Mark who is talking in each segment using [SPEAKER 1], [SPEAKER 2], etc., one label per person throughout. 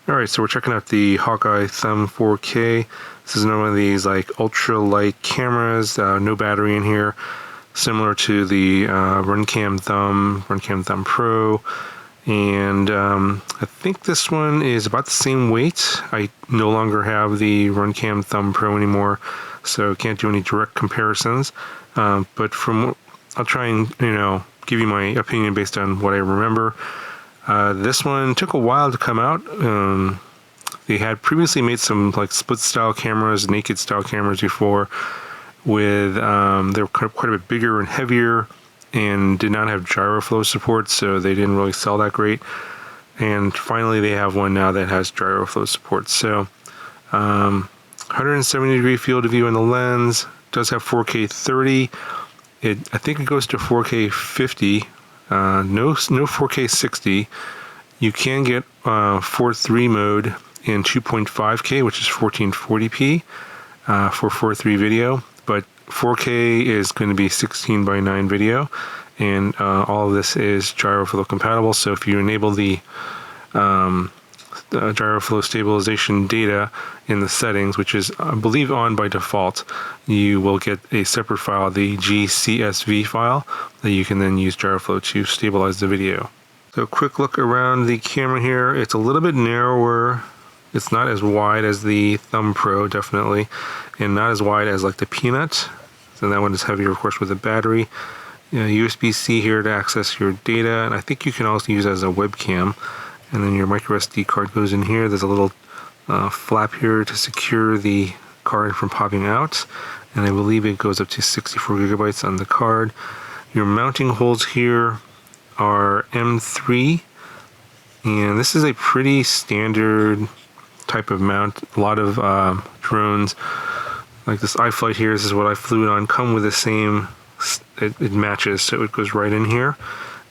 [SPEAKER 1] Alright, so we're checking out the Hawkeye Thumb 4K. This is another one of these like ultra light cameras, no battery in here, similar to the Runcam Thumb Pro, and I think this one is about the same weight. I no longer have the Runcam Thumb Pro anymore, so can't do any direct comparisons, but I'll try and give you my opinion based on what I remember. This one took a while to come out. They had previously made some like split style cameras, naked style cameras before, with they were quite a bit bigger and heavier and did not have Gyroflow support, so they didn't really sell that great. And finally they have one now that has Gyroflow support. So 170 degree field of view in the lens, does have 4K 30. I think it goes to 4K 50. No 4K 60. You can get 4:3 mode in 2.5K, which is 1440p for 4:3 video, but 4K is going to be 16:9 video, and all of this is Gyroflow compatible. So if you enable the Gyroflow stabilization data in the settings, which is I believe on by default, you will get a separate file, the GCSV file, that you can then use Gyroflow to stabilize the video. So quick look around the camera here. It's a little bit narrower. It's not as wide as the Thumb Pro, definitely, and not as wide as like the Peanut. So that one is heavier, of course, with the battery. USB-C here to access your data, and I think you can also use it as a webcam. And then your micro SD card goes in here. There's a little flap here to secure the card from popping out, and I believe it goes up to 64 gigabytes on the card. Your mounting holes here are M3, and this is a pretty standard type of mount. A lot of drones, like this iFlight here, this is what I flew it on, come with the same, it matches, so it goes right in here,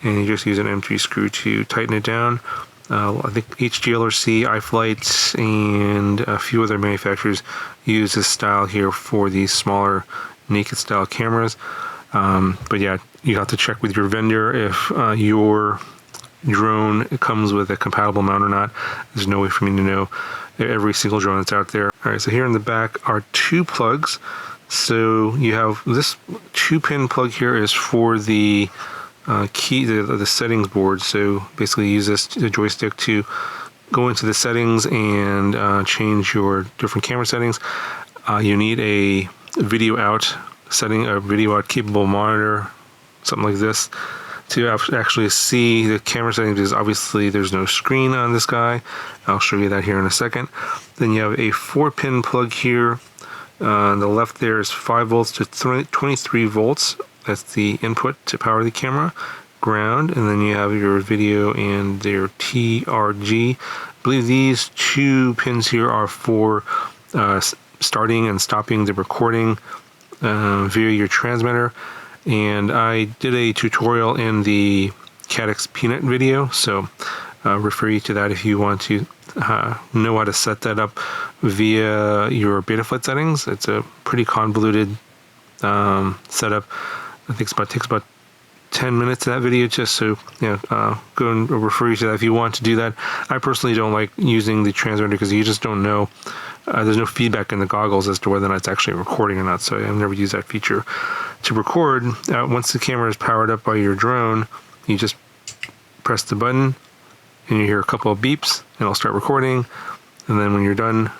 [SPEAKER 1] and you just use an M3 screw to tighten it down. I think GRC, iFlight, and a few other manufacturers use this style here for these smaller naked style cameras. But yeah, you have to check with your vendor if your drone comes with a compatible mount or not. There's no way for me to know every single drone that's out there. All right, so here in the back are two plugs. So you have this 2-pin plug here is for the key, the settings board. So basically use the joystick to go into the settings and change your different camera settings. You need a video out setting, a video out capable monitor, something like this, to actually see the camera settings, because obviously there's no screen on this guy. I'll show you that here in a second. Then you have a 4-pin plug here. On the left there is 5 volts to 23 volts. That's the input to power the camera. Ground, and then you have your video and their TRG. I believe these 2 pins here are for starting and stopping the recording via your transmitter. And I did a tutorial in the Caddx Peanut video, so refer you to that if you want to know how to set that up via your Betaflight settings. It's a pretty convoluted setup. I think it takes about 10 minutes of that video, just so go and refer you to that if you want to do that. I personally don't like using the transmitter because you just don't know. There's no feedback in the goggles as to whether or not it's actually recording or not, so I've never used that feature. To record, once the camera is powered up by your drone, you just press the button and you hear a couple of beeps and it'll start recording, and then when you're done,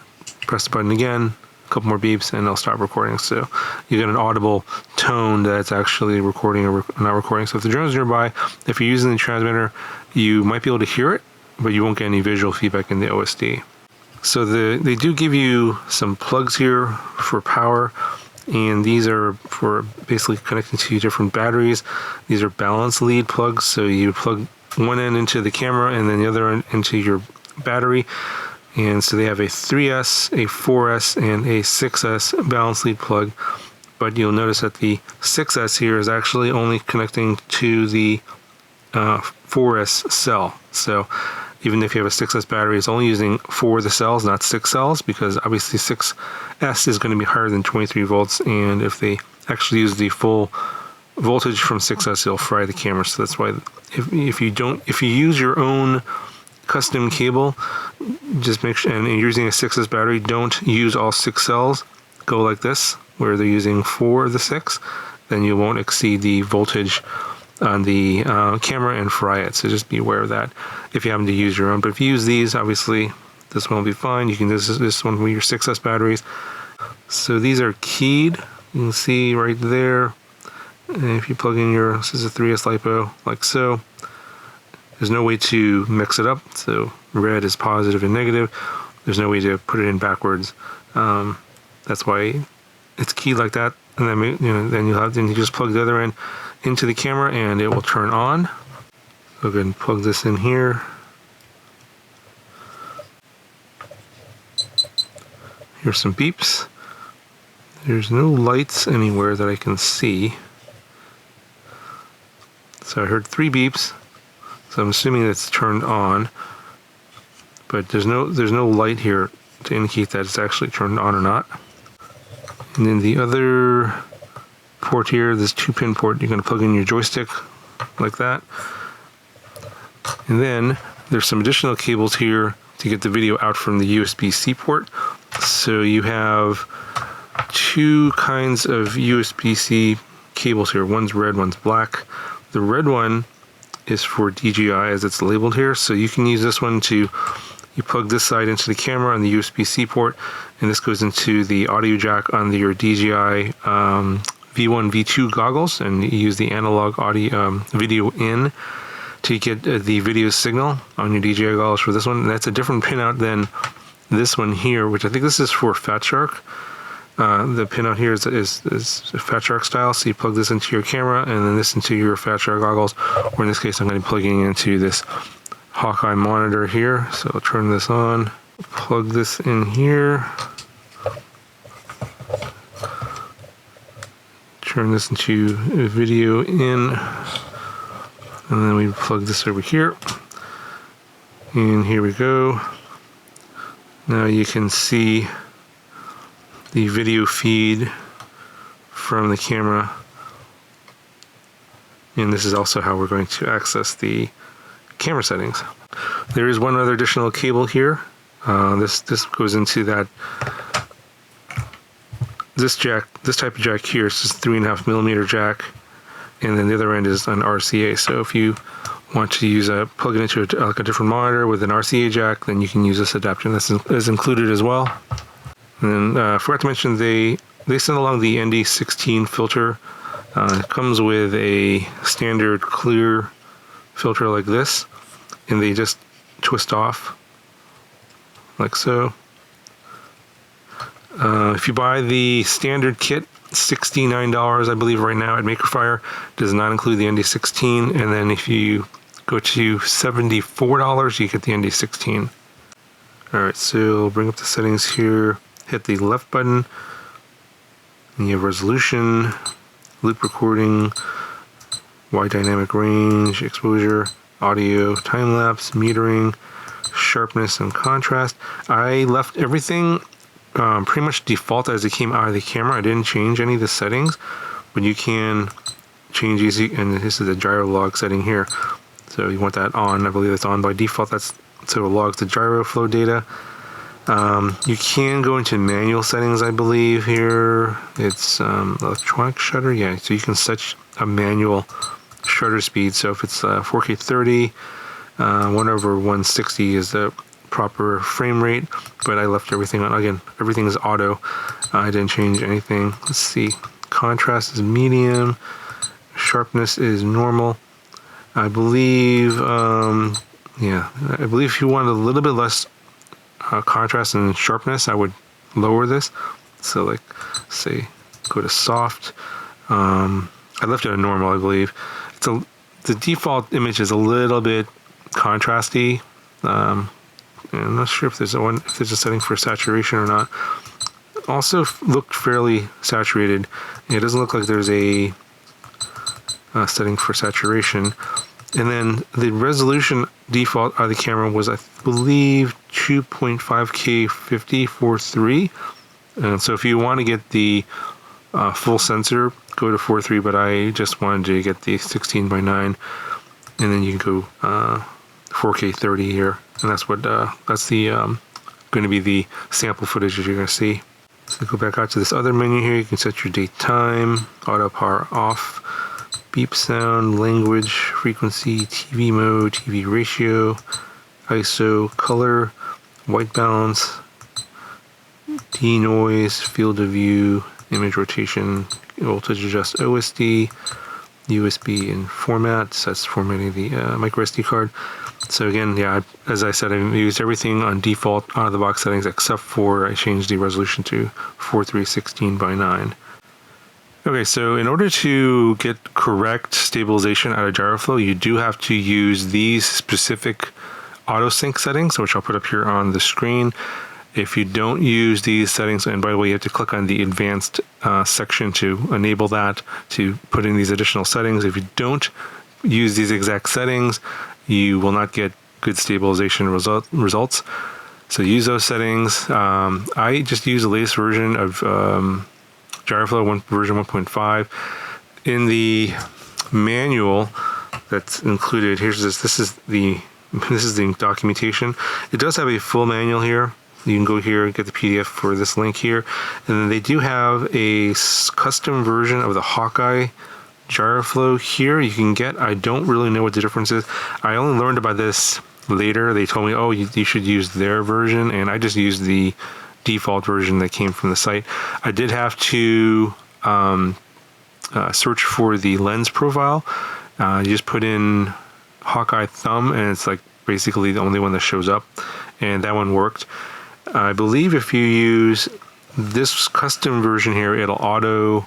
[SPEAKER 1] press the button again, a couple more beeps, and it'll stop recording. So you get an audible tone that's actually recording or not recording. So if the drone's nearby, if you're using the transmitter, you might be able to hear it, but you won't get any visual feedback in the OSD. So they do give you some plugs here for power, and these are for basically connecting to different batteries. These are balance lead plugs, so you plug one end into the camera and then the other end into your battery. And so they have a 3S, a 4S, and a 6S balance lead plug, but you'll notice that the 6S here is actually only connecting to the 4S cell. So even if you have a 6S battery, it's only using 4 of the cells, not 6 cells, because obviously 6S is going to be higher than 23 volts, and if they actually use the full voltage from 6S, it'll fry the camera. So that's why if you use your own custom cable, just make sure, and you're using a 6S battery, don't use all 6 cells. Go like this, where they're using 4 of the 6. Then you won't exceed the voltage on the camera and fry it. So just be aware of that if you happen to use your own. But if you use these, obviously this one will be fine. You can use this one with your 6S batteries. So these are keyed. You can see right there. And if you plug in your, this is a 3S LiPo, like so. There's no way to mix it up. So red is positive and negative. There's no way to put it in backwards. That's why it's keyed like that. And then then you just plug the other end into the camera and it will turn on. So go ahead and plug this in here. Here's some beeps. There's no lights anywhere that I can see. So I heard 3 beeps. So I'm assuming it's turned on. But there's no light here to indicate that it's actually turned on or not. And then the other port here, this 2-pin port, you're going to plug in your joystick like that. And then there's some additional cables here to get the video out from the USB-C port. So you have 2 kinds of USB-C cables here. One's red, one's black. The red one is for DJI as it's labeled here. So you can use this one to, you plug this side into the camera on the USB-C port, and this goes into the audio jack on your DJI V1, V2 goggles, and you use the analog audio video in to get the video signal on your DJI goggles for this one. And that's a different pinout than this one here, which I think this is for Fat Shark. The pinout here is Fat Shark style, so you plug this into your camera and then this into your Fat Shark goggles, or in this case I'm going to be plugging into this Hawkeye monitor here. So I'll turn this on, plug this in here, turn this into a video in, and then we plug this over here, and here we go. Now you can see the video feed from the camera, and this is also how we're going to access the camera settings. There is one other additional cable here. This goes into that, this type of jack here. It's just 3.5mm jack, and then the other end is an RCA. So if you want to use plug it into like a different monitor with an RCA jack, then you can use this adapter. This is included as well. And then I forgot to mention they send along the ND16 filter. It comes with a standard clear filter like this, and they just twist off like so. If you buy the standard kit, $69 I believe right now at Makerfire, does not include the ND16, and then if you go to $74 you get the ND16. Alright, so bring up the settings here, hit the left button, and you have resolution, loop recording, wide dynamic range, exposure, audio, time-lapse, metering, sharpness, and contrast. I left everything pretty much default as it came out of the camera. I didn't change any of the settings, but you can change easy, and this is the gyro log setting here. So you want that on. I believe it's on by default. That's so it logs the Gyroflow data. You can go into manual settings, I believe here. It's electronic shutter, yeah. So you can set a manual shutter speed. So if it's 4K 30, 1/160 is the proper frame rate, but I left everything on. Again, everything is auto. I didn't change anything. Let's see. Contrast is medium. Sharpness is normal. I believe, yeah, I believe if you want a little bit less contrast and sharpness, I would lower this. So like, say, go to soft. I left it at normal, I believe. The default image is a little bit contrasty. I'm not sure if there's a setting for saturation or not. Also looked fairly saturated. It doesn't look like there's a setting for saturation. And then the resolution default of the camera was, I believe, 2.5K 50/4:3. And so if you want to get the full sensor, go to 4:3, but I just wanted to get the 16:9, and then you can go 4K 30 here, and that's what that's the going to be the sample footage that you're going to see. So go back out to this other menu here. You can set your date, time, auto power off, beep sound, language, frequency, TV mode, TV ratio, ISO, color, white balance, denoise, field of view, image rotation, voltage adjust OSD, USB and formats. That's formatting the micro SD card. So again, yeah, as I said, I used everything on default out of the box settings except for I changed the resolution to 4316 by 9. Okay, so in order to get correct stabilization out of Gyroflow, you do have to use these specific auto sync settings, which I'll put up here on the screen. If you don't use these settings, and by the way, you have to click on the advanced section to enable that, to put in these additional settings. If you don't use these exact settings, you will not get good stabilization results. So use those settings. I just use the latest version of Gyroflow version 1.5. In the manual that's included, this is the documentation. It does have a full manual here. You can go here and get the PDF for this link here. And then they do have a custom version of the Hawkeye Gyroflow here you can get. I don't really know what the difference is. I only learned about this later. They told me, oh, you should use their version, and I just used the default version that came from the site. I did have to search for the lens profile. You just put in Hawkeye Thumb, and it's like basically the only one that shows up, and that one worked. I believe if you use this custom version here, it'll auto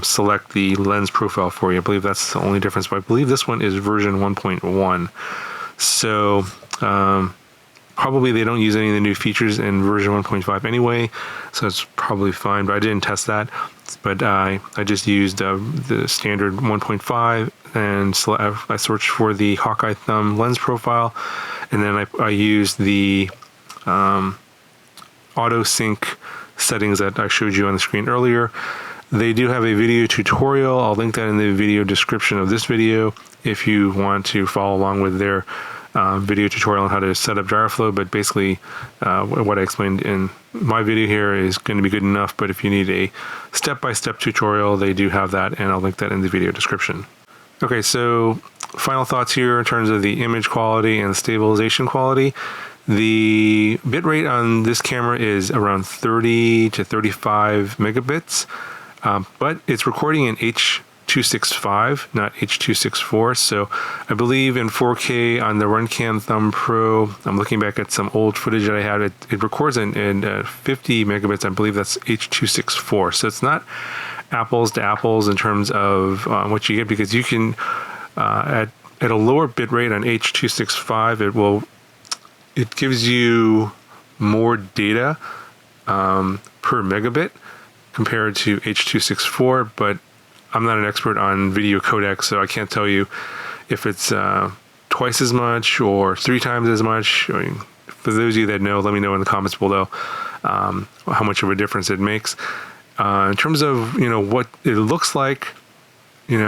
[SPEAKER 1] select the lens profile for you. I believe that's the only difference, but I believe this one is version 1.1. So probably they don't use any of the new features in version 1.5 anyway, so it's probably fine, but I didn't test that. But I just used the standard 1.5, and I searched for the Hawkeye Thumb lens profile, and then I used the auto sync settings that I showed you on the screen earlier. They do have a video tutorial. I'll link that in the video description of this video if you want to follow along with their video tutorial on how to set up Gyroflow. But basically what I explained in my video here is going to be good enough, but if you need a step-by-step tutorial, they do have that, and I'll link that in the video description. Okay, so final thoughts here in terms of the image quality and stabilization quality. The bitrate on this camera is around 30 to 35 megabits, but it's recording in H.265, not H.264. So I believe in 4K on the Runcam Thumb Pro, I'm looking back at some old footage that I had, it records in 50 megabits. I believe that's H.264. So it's not apples to apples in terms of what you get, because you can, at a lower bitrate on H.265, it gives you more data per megabit compared to H.264, but I'm not an expert on video codecs, so I can't tell you if it's twice as much or 3 times as much. I mean, for those of you that know, let me know in the comments below how much of a difference it makes. In terms of what it looks like, in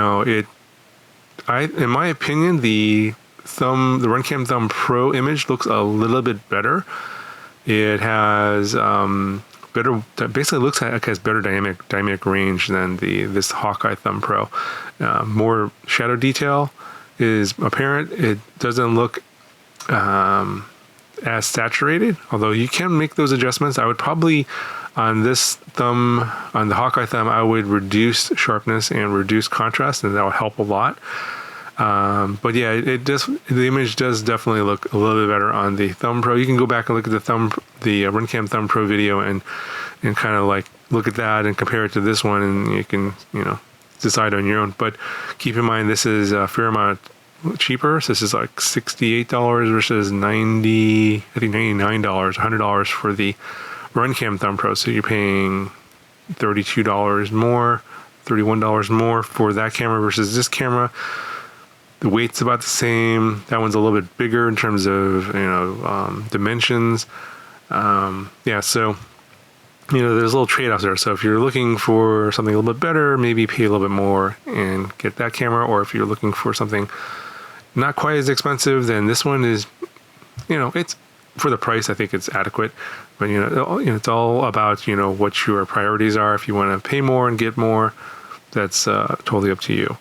[SPEAKER 1] my opinion, the Runcam Thumb Pro image looks a little bit better. It has basically looks like it has better dynamic range than this Hawkeye Thumb Pro. More shadow detail is apparent. It doesn't look as saturated, although you can make those adjustments. I would probably, on the Hawkeye Thumb, I would reduce sharpness and reduce contrast, and that will help a lot. But yeah, the image does definitely look a little bit better on the Thumb Pro. You can go back and look at the Runcam Thumb Pro video and kind of like look at that and compare it to this one, and you can decide on your own. But keep in mind, this is a fair amount cheaper. So this is like $68 versus $99, $100 for the Runcam Thumb Pro. So you're paying $32 more, $31 more for that camera versus this camera. The weight's about the same. That one's a little bit bigger in terms of dimensions. Yeah, so there's little trade-offs there. So if you're looking for something a little bit better, maybe pay a little bit more and get that camera. Or if you're looking for something not quite as expensive, then this one is, it's for the price. I think it's adequate, but it's all about what your priorities are. If you want to pay more and get more, that's totally up to you.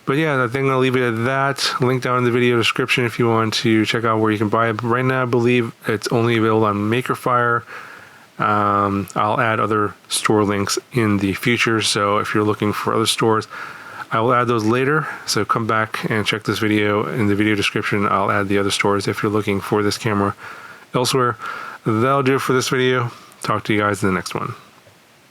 [SPEAKER 1] But yeah, I think I'm gonna leave it at that. Link down in the video description if you want to check out where you can buy it. But right now, I believe it's only available on MakerFire. I'll add other store links in the future, so if you're looking for other stores, I will add those later. So come back and check this video. In the video description, I'll add the other stores if you're looking for this camera elsewhere. That'll do it for this video. Talk to you guys in the next one.